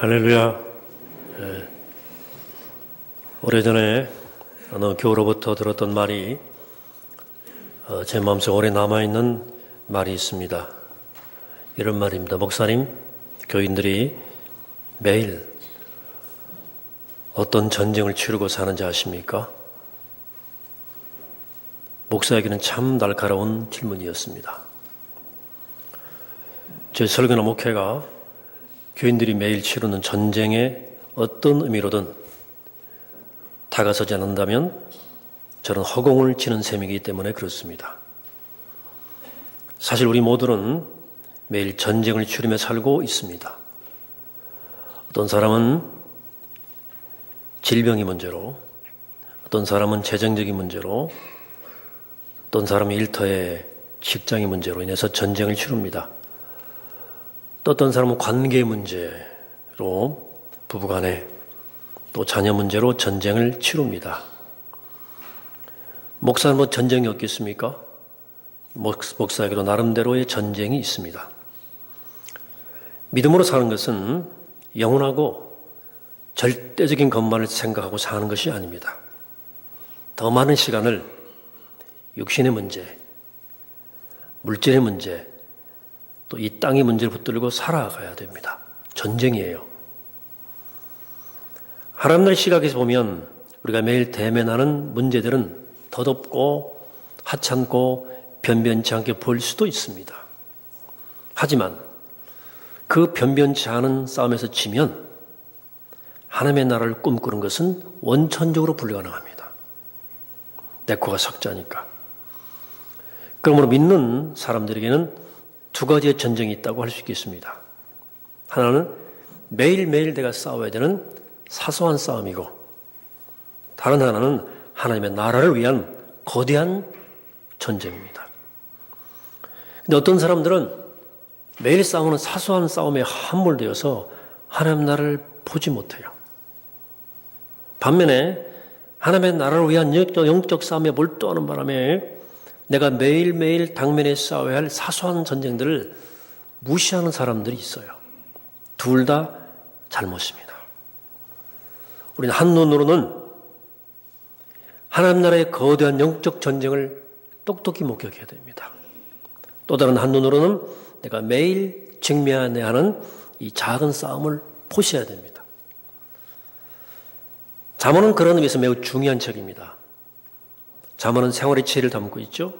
할렐루야. 오래전에 어느 교로부터 들었던 말이 제 마음속에 오래 남아있는 말이 있습니다. 이런 말입니다. 목사님, 교인들이 매일 어떤 전쟁을 치르고 사는지 아십니까? 목사에게는 참 날카로운 질문이었습니다. 제 설교나 목회가 교인들이 매일 치르는 전쟁에 어떤 의미로든 다가서지 않는다면 저는 허공을 치는 셈이기 때문에 그렇습니다. 사실 우리 모두는 매일 전쟁을 치르며 살고 있습니다. 어떤 사람은 질병이 문제로, 어떤 사람은 재정적인 문제로, 어떤 사람은 일터의 직장의 문제로 인해서 전쟁을 치릅니다. 또 어떤 사람은 관계 문제로 부부간에 또 자녀 문제로 전쟁을 치릅니다. 목사는 뭐 전쟁이 없겠습니까? 목사에게도 나름대로의 전쟁이 있습니다. 믿음으로 사는 것은 영원하고 절대적인 것만을 생각하고 사는 것이 아닙니다. 더 많은 시간을 육신의 문제, 물질의 문제, 또 이 땅의 문제를 붙들고 살아가야 됩니다. 전쟁이에요. 하나님의 시각에서 보면 우리가 매일 대면하는 문제들은 덧없고 하찮고 변변치 않게 보일 수도 있습니다. 하지만 그 변변치 않은 싸움에서 지면 하나님의 나라를 꿈꾸는 것은 원천적으로 불가능합니다. 내 코가 석자니까. 그러므로 믿는 사람들에게는 두 가지의 전쟁이 있다고 할 수 있겠습니다. 하나는 매일매일 내가 싸워야 되는 사소한 싸움이고, 다른 하나는 하나님의 나라를 위한 거대한 전쟁입니다. 근데 어떤 사람들은 매일 싸우는 사소한 싸움에 함몰되어서 하나님의 나라를 보지 못해요. 반면에 하나님의 나라를 위한 영적 싸움에 몰두하는 바람에 내가 매일매일 당면에 싸워야 할 사소한 전쟁들을 무시하는 사람들이 있어요. 둘 다 잘못입니다. 우리는 한눈으로는 하나님 나라의 거대한 영적 전쟁을 똑똑히 목격해야 됩니다. 또 다른 한눈으로는 내가 매일 직면해야 하는 이 작은 싸움을 보셔야 됩니다. 잠언은 그런 의미에서 매우 중요한 책입니다. 잠언은 생활의 지혜를 담고 있죠.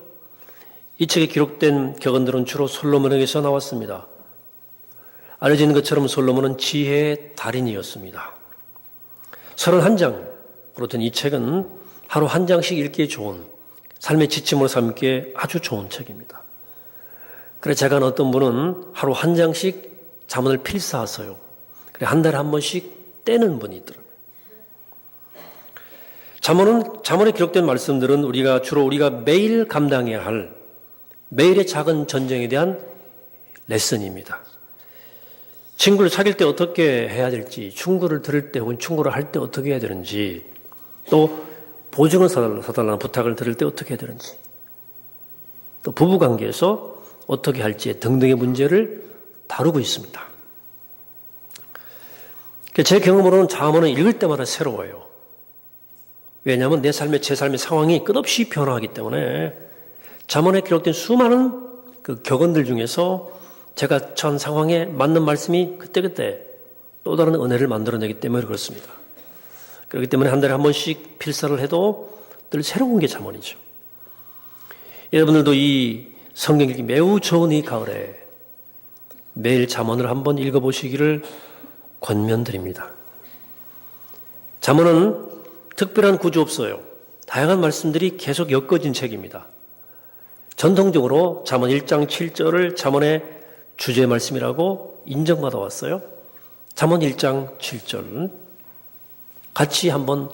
이 책에 기록된 격언들은 주로 솔로몬에게서 나왔습니다. 알려지는 것처럼 솔로몬은 지혜의 달인이었습니다. 31장으로 된 이 책은 하루 한 장씩 읽기에 좋은, 삶의 지침으로 삼기에 아주 좋은 책입니다. 그래 제가 어떤 분은 하루 한 장씩 잠언을 필사하세요. 그래 한 달에 한 번씩 떼는 분이 있더라고요. 잠언에 기록된 말씀들은 주로 우리가 매일 감당해야 할 매일의 작은 전쟁에 대한 레슨입니다. 친구를 사귈 때 어떻게 해야 될지, 충고를 들을 때 혹은 충고를 할 때 어떻게 해야 되는지, 또 보증을 사달라는 부탁을 들을 때 어떻게 해야 되는지, 또 부부관계에서 어떻게 할지 등등의 문제를 다루고 있습니다. 제 경험으로는 잠언은 읽을 때마다 새로워요. 왜냐하면 제 삶의 상황이 끝없이 변화하기 때문에 잠언에 기록된 수많은 그 격언들 중에서 제가 처한 상황에 맞는 말씀이 그때그때 또 다른 은혜를 만들어내기 때문에 그렇습니다. 그렇기 때문에 한 달에 한 번씩 필사를 해도 늘 새로운 게 잠언이죠. 여러분들도 이 성경 읽기 매우 좋은 이 가을에 매일 잠언을 한번 읽어보시기를 권면드립니다. 잠언은 특별한 구조 없어요. 다양한 말씀들이 계속 엮어진 책입니다. 전통적으로 잠언 1장 7절을 잠언의 주제 말씀이라고 인정받아 왔어요. 잠언 1장 7절 같이 한번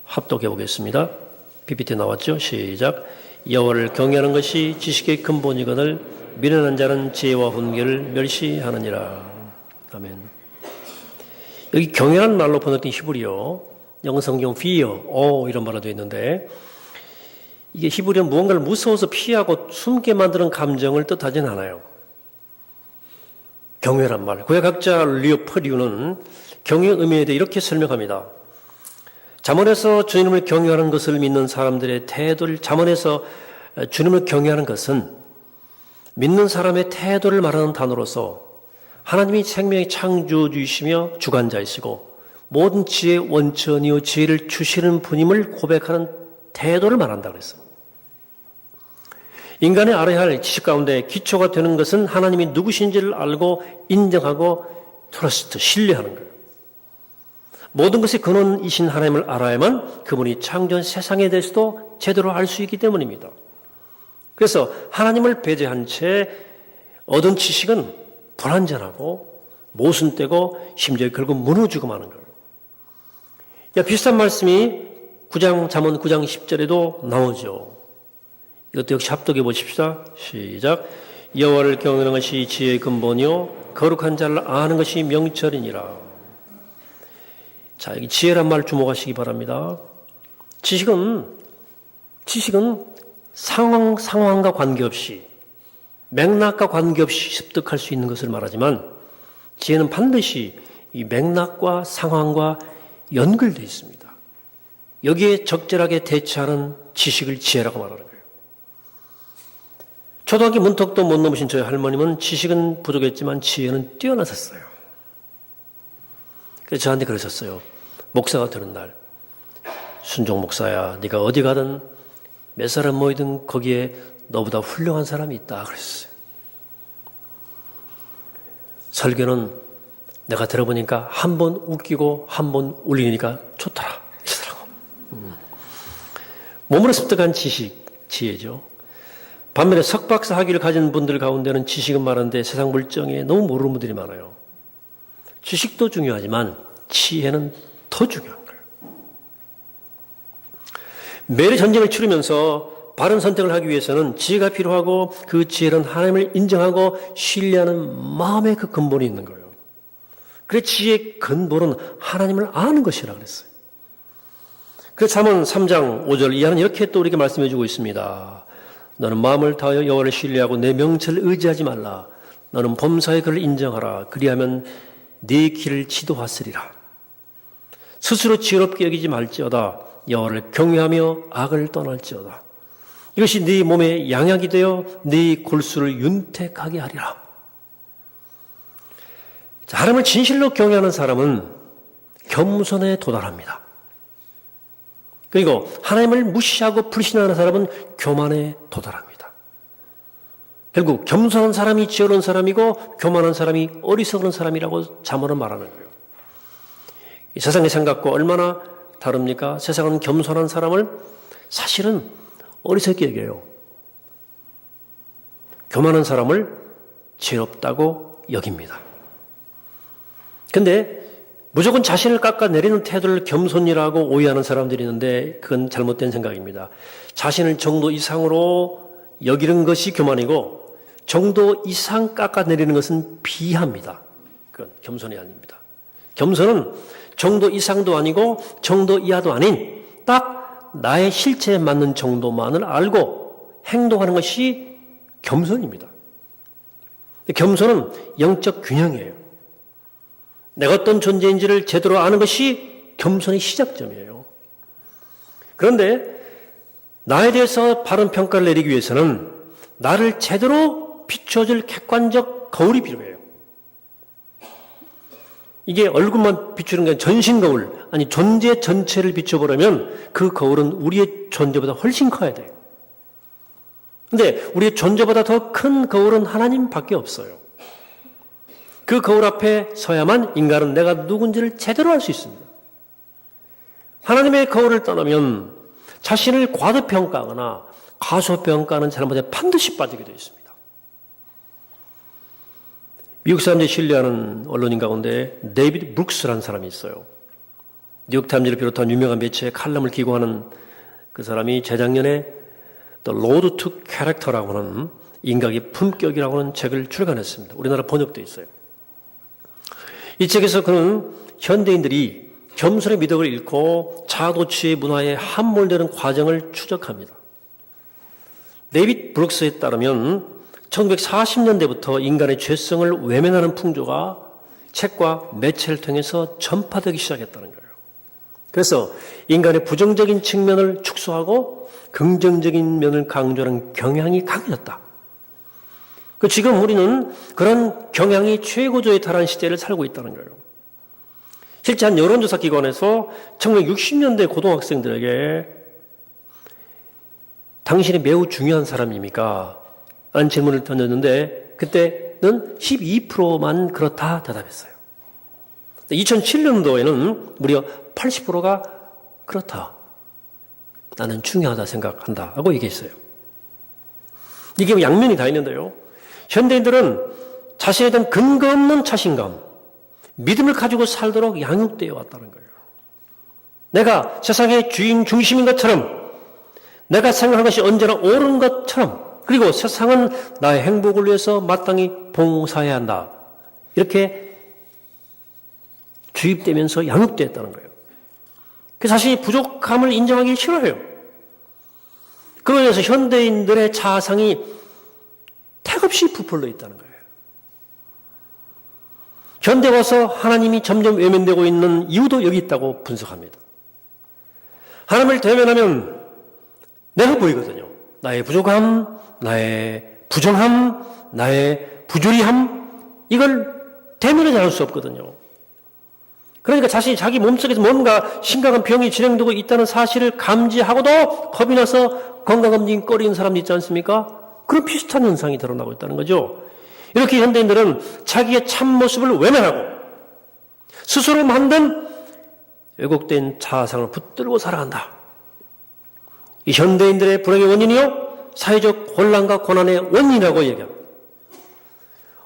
합독해 보겠습니다. PPT 나왔죠? 시작. 여호와를 경외하는 것이 지식의 근본이거늘 미련한 자는 지혜와 훈계를 멸시하느니라. 아멘. 여기 경외라는 말로 번역된 히브리어 영어 성경 fear, 이런 말로 되어 있는데 이게 히브리어는 무언가를 무서워서 피하고 숨게 만드는 감정을 뜻하진 않아요. 경외란 말. 구약학자 리오퍼리우는 경외의 의미에 대해 이렇게 설명합니다. 잠언에서 주님을 경외하는 것을 믿는 사람들의 태도를, 잠언에서 주님을 경외하는 것은 믿는 사람의 태도를 말하는 단어로서 하나님이 생명의 창조주이시며 주관자이시고 모든 지혜의 원천이요 지혜를 주시는 분임을 고백하는 태도를 말한다고 했어요. 인간이 알아야 할 지식 가운데 기초가 되는 것은 하나님이 누구신지를 알고 인정하고 트러스트, 신뢰하는 거예요. 모든 것의 근원이신 하나님을 알아야만 그분이 창조한 세상에 대해서도 제대로 알 수 있기 때문입니다. 그래서 하나님을 배제한 채 얻은 지식은 불완전하고 모순되고 심지어 결국 무너지고 마는 거예요. 비슷한 말씀이 잠언 9장 10절에도 나오죠. 이것도 역시 합독해 보십시다. 시작. 여호와를 경외하는 것이 지혜의 근본이요 거룩한 자를 아는 것이 명철이니라. 자, 여기 지혜란 말 주목하시기 바랍니다. 지식은 상황과 관계없이 맥락과 관계없이 습득할 수 있는 것을 말하지만 지혜는 반드시 이 맥락과 상황과 연결되어 있습니다. 여기에 적절하게 대처하는 지식을 지혜라고 말하는 거예요. 초등학교 문턱도 못 넘으신 저희 할머님은 지식은 부족했지만 지혜는 뛰어나셨어요. 그래서 저한테 그러셨어요. 목사가 되는 날, 순종 목사야, 네가 어디 가든 몇 사람 모이든 거기에 너보다 훌륭한 사람이 있다 그랬어요. 설교는 내가 들어보니까 한 번 웃기고 한 번 울리니까 좋더라. 이러더라고. 몸으로 습득한 지식, 지혜죠. 반면에 석박사 학위를 가진 분들 가운데는 지식은 많은데 세상 물정에 너무 모르는 분들이 많아요. 지식도 중요하지만 지혜는 더 중요한 거예요. 매일 전쟁을 치르면서 바른 선택을 하기 위해서는 지혜가 필요하고 그 지혜는 하나님을 인정하고 신뢰하는 마음의 그 근본이 있는 거예요. 그래서 지혜의 근본은 하나님을 아는 것이라 그랬어요. 그래서 잠언 3장 5절 이하는 이렇게 또 우리에게 말씀해 주고 있습니다. 너는 마음을 다하여 여호와를 신뢰하고 내 명철을 의지하지 말라. 너는 범사의 그를 인정하라. 그리하면 네 길을 지도하으리라. 스스로 지혜롭게 여기지 말지어다. 여호와를 경외하며 악을 떠날지어다. 이것이 네 몸에 양약이 되어 네 골수를 윤택하게 하리라. 자, 하나님을 진실로 경외하는 사람은 겸손에 도달합니다. 그리고 하나님을 무시하고 불신하는 사람은 교만에 도달합니다. 결국 겸손한 사람이 지혜로운 사람이고 교만한 사람이 어리석은 사람이라고 잠언은 말하는 거예요. 이 세상의 생각과 얼마나 다릅니까? 세상은 겸손한 사람을 사실은 어리석게 여겨요. 교만한 사람을 지혜롭다고 여깁니다. 근데 무조건 자신을 깎아내리는 태도를 겸손이라고 오해하는 사람들이 있는데 그건 잘못된 생각입니다. 자신을 정도 이상으로 여기는 것이 교만이고 정도 이상 깎아내리는 것은 비하입니다. 그건 겸손이 아닙니다. 겸손은 정도 이상도 아니고 정도 이하도 아닌 딱 나의 실체에 맞는 정도만을 알고 행동하는 것이 겸손입니다. 겸손은 영적 균형이에요. 내가 어떤 존재인지를 제대로 아는 것이 겸손의 시작점이에요. 그런데 나에 대해서 바른 평가를 내리기 위해서는 나를 제대로 비춰줄 객관적 거울이 필요해요. 이게 얼굴만 비추는 게 아니라 전신 거울, 아니 존재 전체를 비춰보려면 그 거울은 우리의 존재보다 훨씬 커야 돼요. 근데 우리의 존재보다 더 큰 거울은 하나님밖에 없어요. 그 거울 앞에 서야만 인간은 내가 누군지를 제대로 알 수 있습니다. 하나님의 거울을 떠나면 자신을 과도평가하거나 과소평가하는 사람한테 반드시 빠지게 되어 있습니다. 미국 사람들이 신뢰하는 언론인 가운데 데이비드 브룩스라는 사람이 있어요. 뉴욕타임즈를 비롯한 유명한 매체에 칼럼을 기고하는 그 사람이 재작년에 The Road to Character라고 하는 인각의 품격이라고 하는 책을 출간했습니다. 우리나라 번역되어 있어요. 이 책에서 그는 현대인들이 겸손의 미덕을 잃고 자아도취의 문화에 함몰되는 과정을 추적합니다. 데이비드 브룩스에 따르면 1940년대부터 인간의 죄성을 외면하는 풍조가 책과 매체를 통해서 전파되기 시작했다는 거예요. 그래서 인간의 부정적인 측면을 축소하고 긍정적인 면을 강조하는 경향이 강해졌다. 지금 우리는 그런 경향이 최고조에 달한 시대를 살고 있다는 거예요. 실제 한 여론조사 기관에서 1960년대 고등학생들에게 당신이 매우 중요한 사람입니까? 라는 질문을 던졌는데 그때는 12%만 그렇다 대답했어요. 2007년도에는 무려 80%가 그렇다. 나는 중요하다 생각한다 하고 얘기했어요. 이게 양면이 다 있는데요. 현대인들은 자신에 대한 근거 없는 자신감, 믿음을 가지고 살도록 양육되어 왔다는 거예요. 내가 세상의 주인 중심인 것처럼, 내가 생각한 것이 언제나 옳은 것처럼, 그리고 세상은 나의 행복을 위해서 마땅히 봉사해야 한다. 이렇게 주입되면서 양육되었다는 거예요. 그 자신이 부족함을 인정하기 싫어해요. 그로 인해서 현대인들의 자아상이 택없이 부풀러 있다는 거예요. 현대 와서 하나님이 점점 외면되고 있는 이유도 여기 있다고 분석합니다. 하나님을 대면하면 내가 보이거든요. 나의 부족함, 나의 부정함, 나의 부조리함, 이걸 대면하지 않을 수 없거든요. 그러니까 자신이 자기 몸속에서 뭔가 심각한 병이 진행되고 있다는 사실을 감지하고도 겁이 나서 건강검진 꺼리는 사람도 있지 않습니까? 그런 비슷한 현상이 드러나고 있다는 거죠. 이렇게 현대인들은 자기의 참모습을 외면하고 스스로 만든 왜곡된 자아상을 붙들고 살아간다. 이 현대인들의 불행의 원인이요, 사회적 혼란과 고난의 원인이라고 얘기합니다.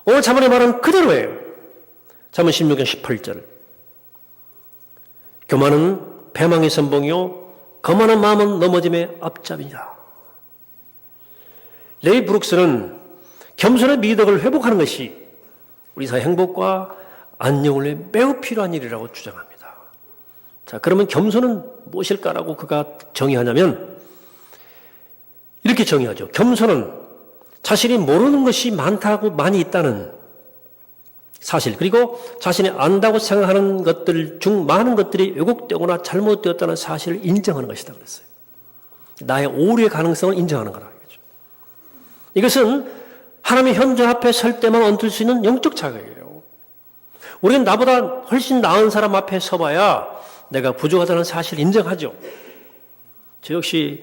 오늘 잠언의 말은 그대로예요. 잠언 16장 18절. 교만은 패망의 선봉이요 거만한 마음은 넘어짐의 앞잡이다. 레이 브룩스는 겸손의 미덕을 회복하는 것이 우리 사회 행복과 안녕을 위해 매우 필요한 일이라고 주장합니다. 자, 그러면 겸손은 무엇일까라고 그가 정의하냐면 이렇게 정의하죠. 겸손은 자신이 모르는 것이 많다고 많이 있다는 사실, 그리고 자신이 안다고 생각하는 것들 중 많은 것들이 왜곡되거나 잘못되었다는 사실을 인정하는 것이다 그랬어요. 나의 오류의 가능성을 인정하는 거라 이거죠. 이것은 하나님의 현존 앞에 설 때만 얻을 수 있는 영적 자격이에요. 우리는 나보다 훨씬 나은 사람 앞에 서봐야 내가 부족하다는 사실을 인정하죠. 저 역시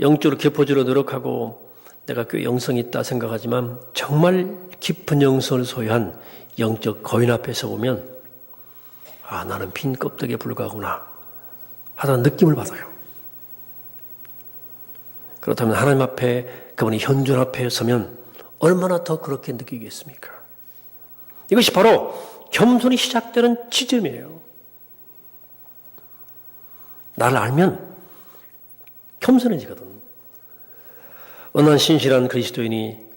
영적으로 깊어지려 노력하고 내가 꽤 영성이 있다 생각하지만 정말 깊은 영성을 소유한 영적 거인 앞에 서보면 아, 나는 빈 껍데기에 불과하구나 하다는 느낌을 받아요. 그렇다면 하나님 앞에, 그분이 현존 앞에 서면 얼마나 더 그렇게 느끼겠습니까? 이것이 바로 겸손이 시작되는 지점이에요. 나를 알면 겸손해지거든. 어느 한 신실한 그리스도인이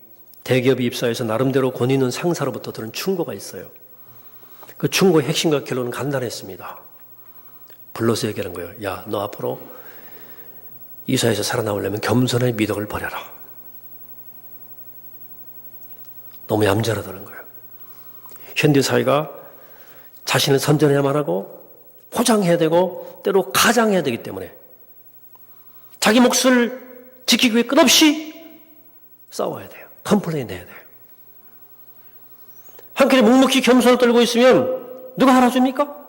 대기업에 입사해서 나름대로 권위 있는 상사로부터 들은 충고가 있어요. 그 충고의 핵심과 결론은 간단했습니다. 불러서 얘기하는 거예요. 야, 너 앞으로 이 사회에서 살아남으려면 겸손의 미덕을 버려라. 너무 얌전하다는 거예요. 현대사회가 자신을 선전해야만 하고 포장해야 되고 때로 가장해야 되기 때문에 자기 몫을 지키기 위해 끝없이 싸워야 돼요. 컴플레인 해야 돼요. 한켠에 묵묵히 겸손을 떨고 있으면 누가 알아줍니까?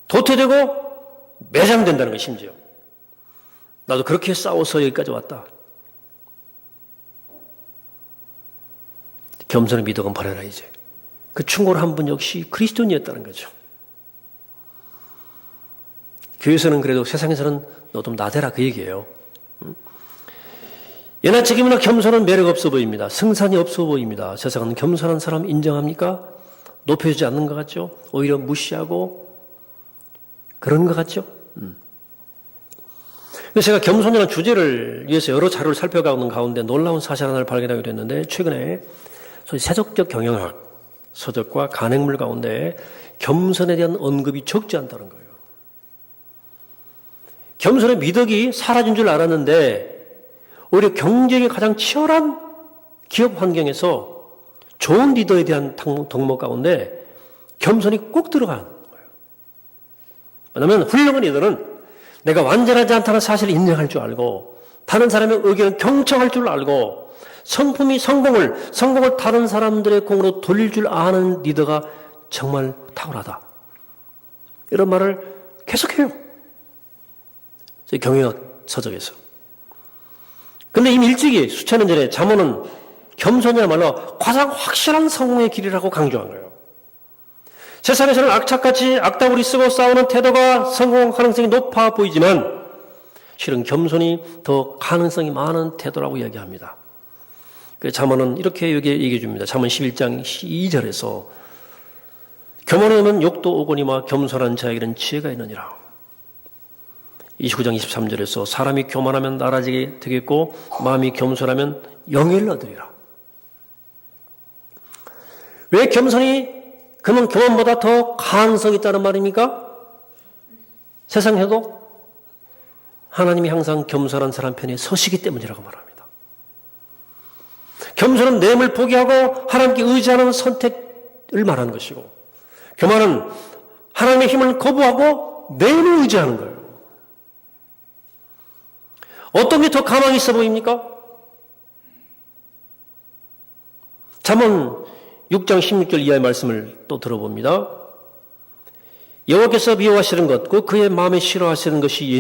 도태되고 매장된다는 거 심지어. 나도 그렇게 싸워서 여기까지 왔다. 겸손의 미덕은 버려라 이제. 그 충고를 한 분 역시 그리스도인이었다는 거죠. 교회에서는 그래도 세상에서는 너 좀 나대라 그 얘기예요. 예나 책임이나 겸손은 매력 없어 보입니다. 승산이 없어 보입니다. 세상은 겸손한 사람 인정합니까? 높여주지 않는 것 같죠? 오히려 무시하고 그런 것 같죠? 그래서 제가 겸손이라는 주제를 위해서 여러 자료를 살펴가는 가운데 놀라운 사실 하나를 발견하게 됐는데 최근에 소위 세속적 경영학, 서적과 간행물 가운데 겸손에 대한 언급이 적지 않다는 거예요. 겸손의 미덕이 사라진 줄 알았는데 오히려 경쟁이 가장 치열한 기업 환경에서 좋은 리더에 대한 덕목 가운데 겸손이 꼭 들어가는 거예요. 왜냐하면 훌륭한 리더는 내가 완전하지 않다는 사실을 인정할 줄 알고 다른 사람의 의견을 경청할 줄 알고 성공을 다른 사람들의 공으로 돌릴 줄 아는 리더가 정말 탁월하다. 이런 말을 계속해요. 경영학 서적에서. 근데 이미 일찍이 수천 년 전에 잠언은 겸손이야말로 가장 확실한 성공의 길이라고 강조한 거예요. 세상에서는 악착같이 악다구리 쓰고 싸우는 태도가 성공 가능성이 높아 보이지만 실은 겸손이 더 가능성이 많은 태도라고 이야기합니다. 잠언은 이렇게 얘기해 줍니다. 잠언 11장 2절에서 교만에 오면 욕도 오거니와 겸손한 자에게는 지혜가 있느니라. 29장 23절에서 사람이 교만하면 나라지게 되겠고 마음이 겸손하면 영예를 얻으리라. 왜 겸손이 그러면 교만보다 더 가능성이 있다는 말입니까? 세상에도 하나님이 항상 겸손한 사람 편에 서시기 때문이라고 말합니다. 겸손은 뇌물 포기하고 하나님께 의지하는 선택을 말하는 것이고 교만은 하나님의 힘을 거부하고 뇌물을 의지하는 거예요. 어떤 게 더 가망이 있어 보입니까? 잠언 6장 16절 이하의 말씀을 또 들어봅니다. 여호와께서 미워하시는 것, 곧 그의 마음에 싫어하시는 것이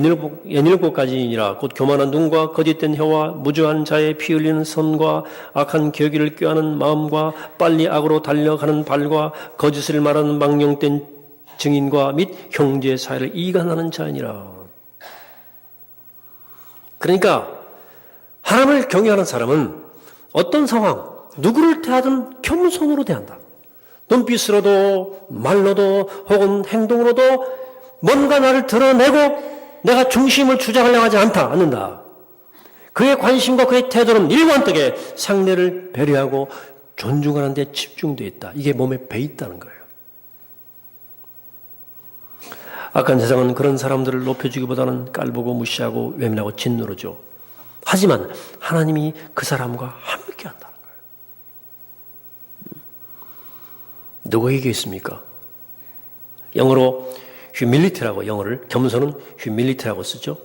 연일고까지니라. 곧 교만한 눈과 거짓된 혀와 무주한 자의 피 흘리는 손과 악한 계기를 꾀하는 마음과 빨리 악으로 달려가는 발과 거짓을 말하는 망령된 증인과 및 형제 사이를 이간하는 자니라. 그러니까 하나님을 경외하는 사람은 어떤 상황, 누구를 대하든 겸손으로 대한다. 눈빛으로도 말로도 혹은 행동으로도 뭔가 나를 드러내고 내가 중심을 주장하려고 하지 않는다. 그의 관심과 그의 태도는 일관되게 상대를 배려하고 존중하는 데 집중되어 있다. 이게 몸에 배 있다는 거예요. 악한 세상은 그런 사람들을 높여주기보다는 깔보고 무시하고 외면하고 짓누르죠. 하지만 하나님이 그 사람과 함께 한다는 거예요. 누가 이기겠습니까? 영어로 humility라고 영어를 겸손은 humility라고 쓰죠.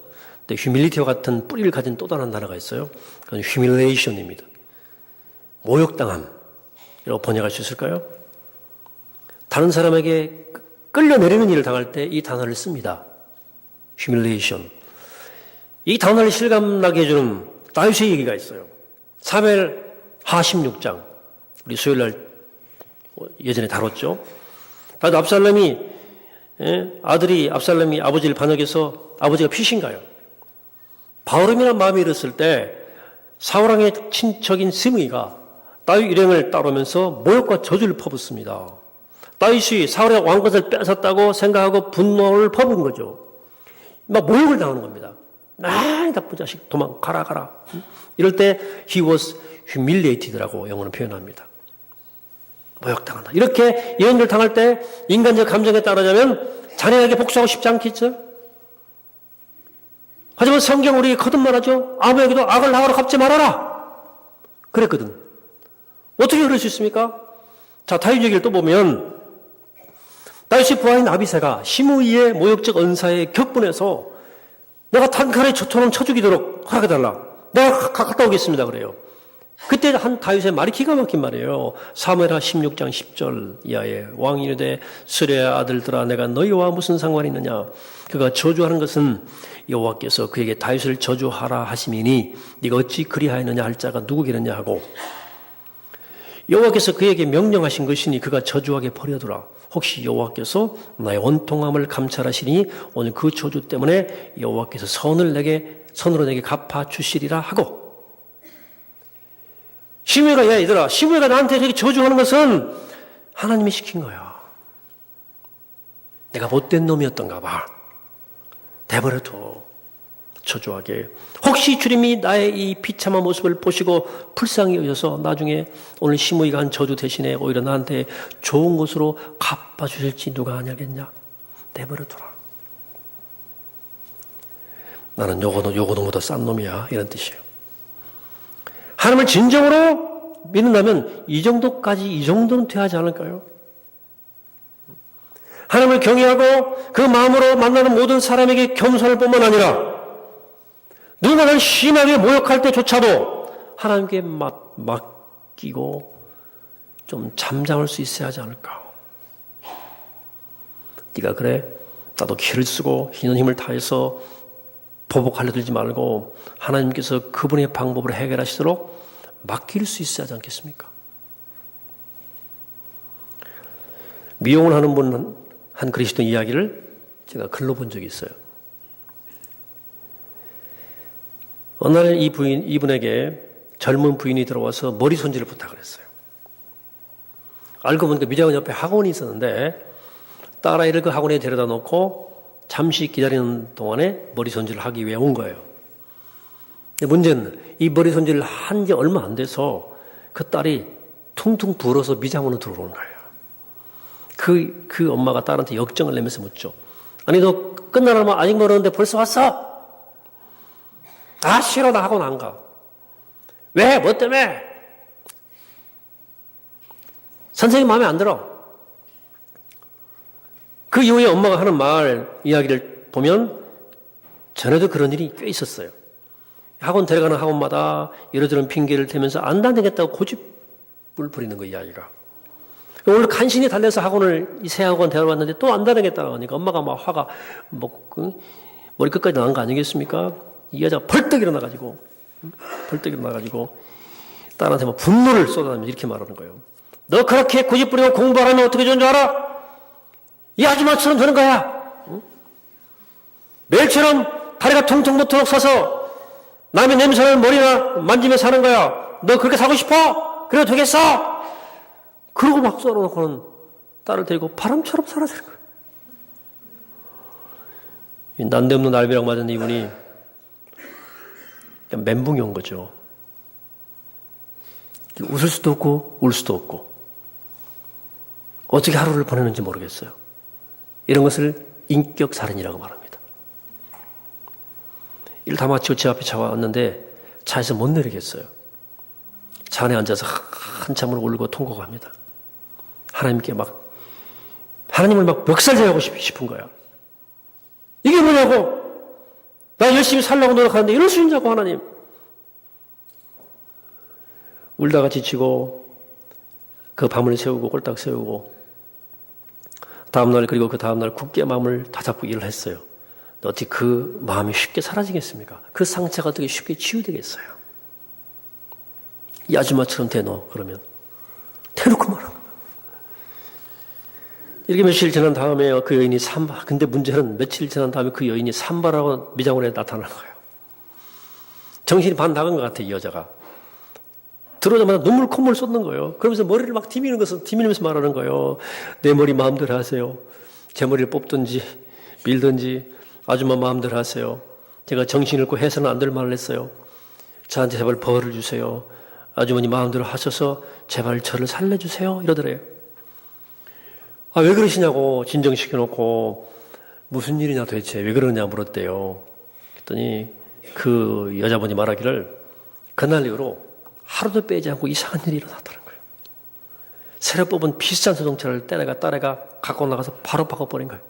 근데 humility와 같은 뿌리를 가진 또 다른 단어가 있어요. 그건 humiliation입니다. 모욕당함이라고 번역할 수 있을까요? 다른 사람에게 끌려내리는 일을 당할 때 이 단어를 씁니다. humiliation. 이 단어를 실감나게 해주는 다윗의 얘기가 있어요. 사무엘 하 16장. 우리 수요일날 예전에 다뤘죠. 다윗 압살롬이 아들이 압살롬이 아버지를 반역해서 아버지가 피신가요. 바울음이라는 마음이 일었을 때 사울왕의 친척인 스므이가 다윗 일행을 따르면서 모욕과 저주를 퍼붓습니다. 다윗이 사울의 왕것을 뺏었다고 생각하고 분노를 퍼부은 거죠. 막 모욕을 당하는 겁니다. 나쁜 자식 도망가라. 이럴 때 he was humiliated라고 영어는 표현합니다. 모욕당한다. 이렇게 예언을 당할 때 인간적 감정에 따르자면 자네에게 복수하고 싶지 않겠죠? 하지만 성경 우리 거듭말하죠. 아무에게도 악을 나하러 갚지 말아라. 그랬거든. 어떻게 그럴 수 있습니까? 자, 다윗 얘기를 또 보면 다윗의 부하인 아비새가 시므이의 모욕적 언사에 격분해서 내가 단칼에 저토록 쳐 죽이도록 허락해달라. 내가 갔다 오겠습니다. 그래요. 그때 한 다윗의 말이 기가 막힌 말이에요. 사무엘하 16장 10절 이하에 왕이 이르되 스레의 아들들아 내가 너희와 무슨 상관이 있느냐. 그가 저주하는 것은 여호와께서 그에게 다윗을 저주하라 하심이니 네가 어찌 그리하였느냐 할 자가 누구겠느냐 하고 여호와께서 그에게 명령하신 것이니 그가 저주하게 버려두라. 혹시 여호와께서 나의 원통함을 감찰하시니 오늘 그 저주 때문에 여호와께서 선으로 내게 갚아 주시리라 하고 시므이가 야 얘들아 시므이가 나한테 이렇게 저주하는 것은 하나님이 시킨 거야. 내가 못된 놈이었던가 봐. 내버려둬. 저주하게. 혹시 주님이 나의 이 비참한 모습을 보시고 불쌍히 여겨서 나중에 오늘 시므이가 한 저주 대신에 오히려 나한테 좋은 것으로 갚아주실지 누가 아냐겠냐. 내버려둬라. 나는 요거보다 싼 놈이야. 이런 뜻이에요. 하나님을 진정으로 믿는다면 이 정도는 돼야 하지 않을까요? 하나님을 경외하고 그 마음으로 만나는 모든 사람에게 겸손할 뿐만 아니라 누군가를 심하게 모욕할 때조차도 하나님께 맡기고 좀 잠잠할 수 있어야 하지 않을까? 네가 그래? 나도 기를 쓰고 힘은 힘을 다해서 보복하려 들지 말고 하나님께서 그분의 방법으로 해결하시도록 맡길 수 있어야 하지 않겠습니까? 미용을 하는 분 한 그리스도 이야기를 제가 글로 본 적이 있어요. 어느 날 이분에게 젊은 부인이 들어와서 머리 손질을 부탁을 했어요. 알고 보니까 미장원 옆에 학원이 있었는데 딸아이를 그 학원에 데려다 놓고 잠시 기다리는 동안에 머리 손질을 하기 위해 온 거예요. 근데 문제는 이 머리 손질을 한 지 얼마 안 돼서 그 딸이 퉁퉁 불어서 미장원으로 들어오는 거예요. 그 엄마가 딸한테 역정을 내면서 묻죠. 아니 너 끝나려면 아직 멀었는데 벌써 왔어? 아 싫어 나 학원 안 가. 왜? 뭐 때문에? 선생님 마음에 안 들어. 그 이후에 엄마가 하는 이야기를 보면 전에도 그런 일이 꽤 있었어요. 학원 데려가는 학원마다 이러저런 핑계를 대면서 안 다니겠다고 고집을 부리는 거 이야기가. 오늘 간신히 달려서 이 새 학원 데려왔는데 또 안 다니겠다고 하니까 엄마가 막 화가 머리 끝까지 나간 거 아니겠습니까? 이 여자가 벌떡 일어나가지고 딸한테 막 분노를 쏟아내면서 이렇게 말하는 거예요. 너 그렇게 고집 부리고 공부하면 어떻게 되는 줄 알아? 이 아줌마처럼 되는 거야. 매일처럼 다리가 통통 못도록 서서 남의 냄새나는 머리나 만지며 사는 거야. 너 그렇게 사고 싶어? 그래도 되겠어? 그러고 막 썰어놓고는 딸을 데리고 바람처럼 사라지는 거예요. 난데없는 날벼락 맞은 이분이 멘붕이 온 거죠. 웃을 수도 없고 울 수도 없고 어떻게 하루를 보내는지 모르겠어요. 이런 것을 인격살인이라고 말합니다. 일 다 마치고 제 앞에 차가 왔는데 차에서 못 내리겠어요. 차 안에 앉아서 한참을 울고 통곡합니다. 하나님을 막 멱살제하고 싶은 거야. 이게 뭐냐고. 나 열심히 살려고 노력하는데 이럴 수 있냐고 하나님. 울다가 지치고 그 밤을 새우고 꼴딱 세우고 다음날 그리고 그 다음날 굳게 마음을 다잡고 일을 했어요. 어떻게 그 마음이 쉽게 사라지겠습니까? 그 상처가 어떻게 쉽게 치유되겠어요? 이 아줌마처럼 대놓 그러면 대놓고 말하는 거예요. 이렇게 며칠 지난 다음에 그 여인이 근데 문제는 며칠 지난 다음에 그 여인이 산발하고 미장원에 나타나는 거예요. 정신이 반 나간 것 같아 이 여자가. 들어오자마자 눈물 콧물 쏟는 거예요. 그러면서 머리를 막 디미면서 말하는 거예요. 내 머리 마음대로 하세요. 제 머리를 뽑든지 밀든지 아줌마 마음대로 하세요. 제가 정신을 잃고 해서는 안 될 말을 했어요. 저한테 제발 벌을 주세요. 아주머니 마음대로 하셔서 제발 저를 살려주세요. 이러더래요. 왜 그러시냐고 진정시켜놓고 무슨 일이냐 도대체 왜 그러냐 물었대요. 그랬더니 그 여자분이 말하기를 그날 이후로 하루도 빼지 않고 이상한 일이 일어났다는 거예요. 새로 뽑은 비싼 자동차를 딸애가 갖고 나가서 바로 바꿔버린 거예요.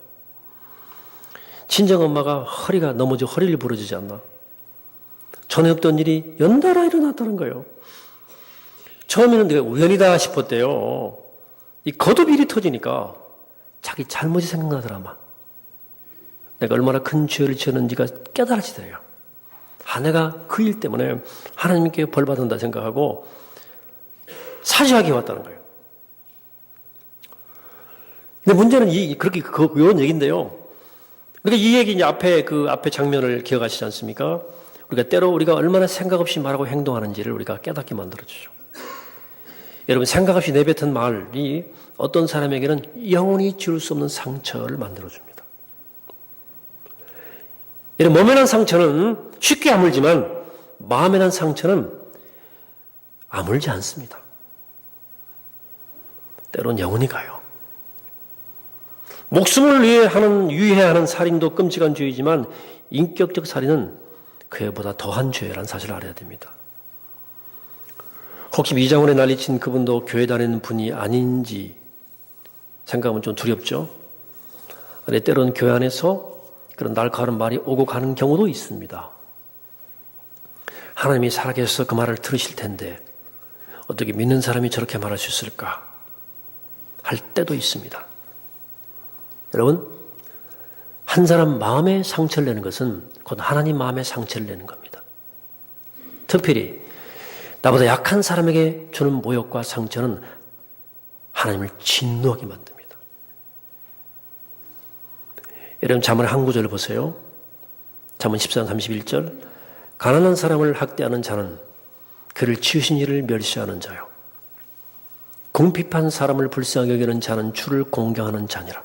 친정엄마가 허리가 넘어져 허리를 부러지지 않나. 전에 없던 일이 연달아 일어났다는 거예요. 처음에는 내가 우연이다 싶었대요. 이 거듭일이 터지니까 자기 잘못이 생각나더라마. 내가 얼마나 큰 죄를 지었는지가 깨달아지더래요. 내가 그 일 때문에 하나님께 벌 받는다 생각하고 사죄하기 왔다는 거예요. 근데 문제는 그렇게 이런 얘기인데요. 그러니까 이 얘기 이제 앞에 장면을 기억하시지 않습니까? 우리가 얼마나 생각 없이 말하고 행동하는지를 우리가 깨닫게 만들어주죠. 여러분 생각 없이 내뱉은 말이 어떤 사람에게는 영원히 지울 수 없는 상처를 만들어줍니다. 이런 몸에 난 상처는 쉽게 아물지만 마음에 난 상처는 아물지 않습니다. 때론 영원히 가요. 목숨을 위해야 하는 살인도 끔찍한 죄이지만 인격적 살인은 그보다 더한 죄라는 사실을 알아야 됩니다. 혹시 이장원에 난리친 그분도 교회 다니는 분이 아닌지 생각하면 좀 두렵죠. 때로는 교회 안에서 그런 날카로운 말이 오고 가는 경우도 있습니다. 하나님이 살아계셔서 그 말을 들으실 텐데 어떻게 믿는 사람이 저렇게 말할 수 있을까 할 때도 있습니다. 여러분, 한 사람 마음에 상처를 내는 것은 곧 하나님 마음에 상처를 내는 겁니다. 특별히 나보다 약한 사람에게 주는 모욕과 상처는 하나님을 진노하게 만듭니다. 여러분, 잠언 한 구절을 보세요. 잠언 14장 31절. 가난한 사람을 학대하는 자는 그를 지으신 이를 멸시하는 자요. 궁핍한 사람을 불쌍히 여기는 자는 주를 공경하는 자니라.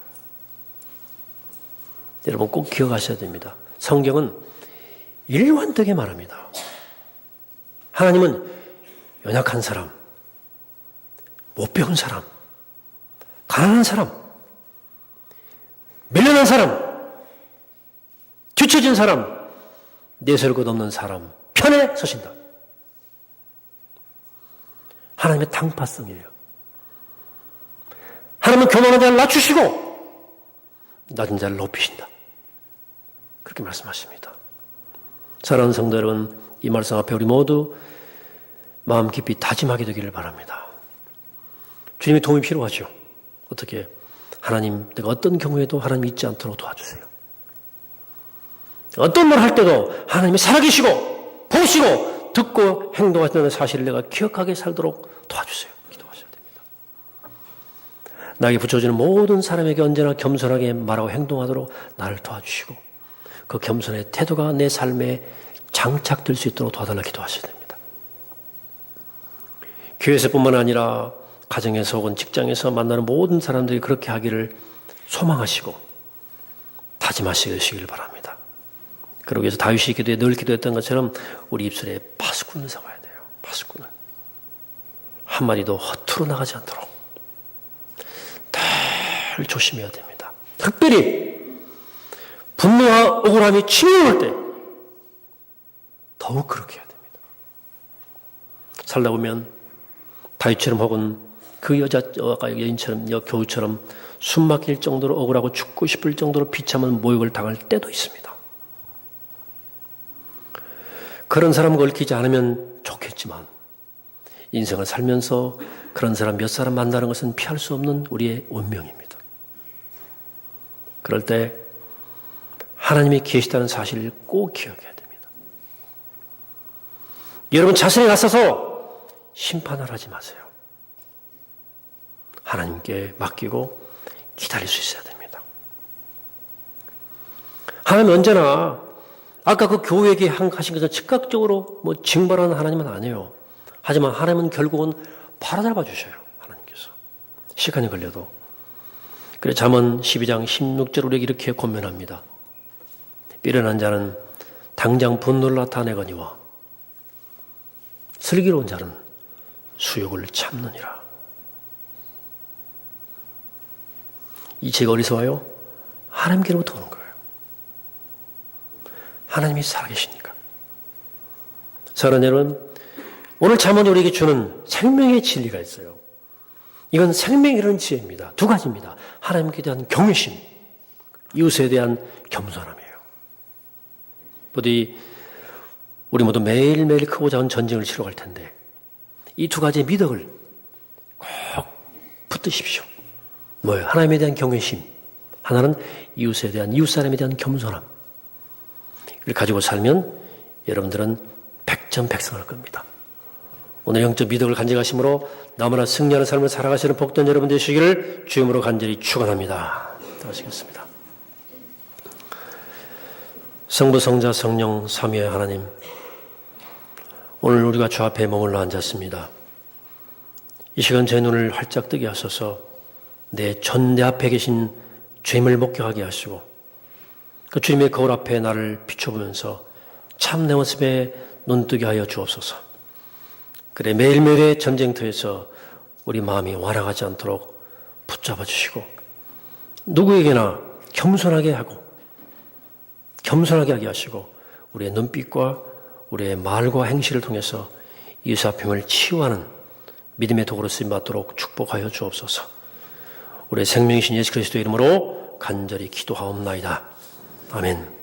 여러분 꼭 기억하셔야 됩니다. 성경은 일관되게 말합니다. 하나님은 연약한 사람, 못 배운 사람, 가난한 사람, 밀려난 사람, 뒤처진 사람, 내세울 것 없는 사람 편에 서신다. 하나님의 당파성이에요. 하나님은 교만한 자를 낮추시고 낮은 자를 높이신다. 그렇게 말씀하십니다. 사랑하는 성도 여러분, 이 말씀 앞에 우리 모두 마음 깊이 다짐하게 되기를 바랍니다. 주님의 도움이 필요하죠. 어떻게? 하나님, 내가 어떤 경우에도 하나님 잊지 않도록 도와주세요. 어떤 말 할 때도 하나님이 살아계시고 보시고 듣고 행동하시는 사실을 내가 기억하게 살도록 도와주세요. 기도하셔야 됩니다. 나에게 붙여지는 모든 사람에게 언제나 겸손하게 말하고 행동하도록 나를 도와주시고 그 겸손의 태도가 내 삶에 장착될 수 있도록 도와달라 기도하셔야 됩니다. 교회에서뿐만 아니라 가정에서 혹은 직장에서 만나는 모든 사람들이 그렇게 하기를 소망하시고 다짐하시길 바랍니다. 그러기 위해서 다윗이 기도에 늘 기도했던 것처럼 우리 입술에 파수꾼을 세워야 돼요. 파수꾼을. 한마디도 허투루 나가지 않도록 늘 조심해야 됩니다. 특별히 분노와 억울함이 치밀어올 때 더욱 그렇게 해야 됩니다. 살다 보면 다윗처럼 혹은 그 여인처럼 교우처럼 숨 막힐 정도로 억울하고 죽고 싶을 정도로 비참한 모욕을 당할 때도 있습니다. 그런 사람을 얽히지 않으면 좋겠지만 인생을 살면서 그런 사람 몇 사람 만나는 것은 피할 수 없는 우리의 운명입니다. 그럴 때 하나님이 계시다는 사실을 꼭 기억해야 됩니다. 여러분 자신에 나서서 심판을 하지 마세요. 하나님께 맡기고 기다릴 수 있어야 됩니다. 하나님은 언제나 아까 그 교회에게 하신 것은 즉각적으로 징벌하는 하나님은 아니에요. 하지만 하나님은 결국은 바로잡아 주셔요. 하나님께서. 시간이 걸려도. 그래 잠언 12장 16절 우리에게 이렇게 권면합니다. 미련한 자는 당장 분노를 나타내거니와 슬기로운 자는 수욕을 참느니라. 이 죄가 어디서 와요? 하나님께로부터 오는 거예요. 하나님이 살아계시니까. 사랑하는 여러분, 오늘 잠언이 우리에게 주는 생명의 진리가 있어요. 이건 생명이라는 지혜입니다. 두 가지입니다. 하나님께 대한 경외심, 이웃에 대한 겸손함이에요. 부디 우리 모두 매일매일 크고 작은 전쟁을 치러 갈 텐데 이 두 가지의 미덕을 꼭 붙드십시오. 뭐예요? 하나님에 대한 경외심, 하나는 이웃에 대한 이웃 사람에 대한 겸손함. 이걸 가지고 살면 여러분들은 백전백승할 겁니다. 오늘 영적 미덕을 간직하심으로 너무나 승리하는 삶을 살아가시는 복된 여러분 되시기를 주님으로 간절히 축원합니다. 하시겠습니다. 성부, 성자, 성령, 삼위의 하나님, 오늘 우리가 주 앞에 머물러 앉았습니다. 이 시간 제 눈을 활짝 뜨게 하소서. 내 앞에 계신 주님을 목격하게 하시고 그 주님의 거울 앞에 나를 비춰보면서 참 내 모습에 눈뜨게 하여 주옵소서. 그래 매일매일의 전쟁터에서 우리 마음이 완악하지 않도록 붙잡아 주시고 누구에게나 겸손하게 하고 겸손하게 하게 하시고 우리의 눈빛과 우리의 말과 행실을 통해서 이웃 아픔을 치유하는 믿음의 도구로 쓰임받도록 축복하여 주옵소서. 우리의 생명이신 예수 그리스도의 이름으로 간절히 기도하옵나이다. 아멘.